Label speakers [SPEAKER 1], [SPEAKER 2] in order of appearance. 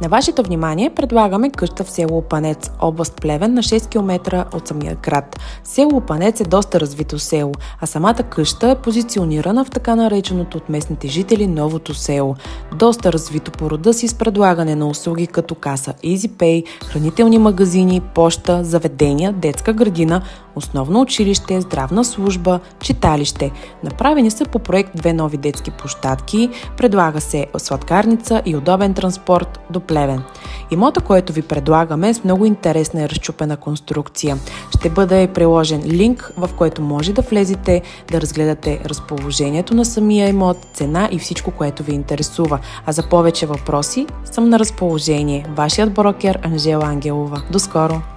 [SPEAKER 1] На вашето внимание предлагаме къща в село Опанец, област Плевен, на 6 км от самия град. Село Опанец е доста развито село, а самата къща е позиционирана в така нареченото от местните жители новото село. Доста развито по рода си с предлагане на услуги като каса EasyPay, хранителни магазини, поща, заведения, детска градина, основно училище, здравна служба, читалище. Направени са по проект 2 нови детски площадки, предлага се сладкарница и удобен транспорт до Плевен. Имота, който ви предлагаме, е с много интересна и разчупена конструкция. Ще бъде приложен линк, в който може да влезете, да разгледате разположението на самия имот, цена и всичко, което ви интересува. А за повече въпроси съм на разположение. Вашият брокер Анжела Ангелова. До скоро!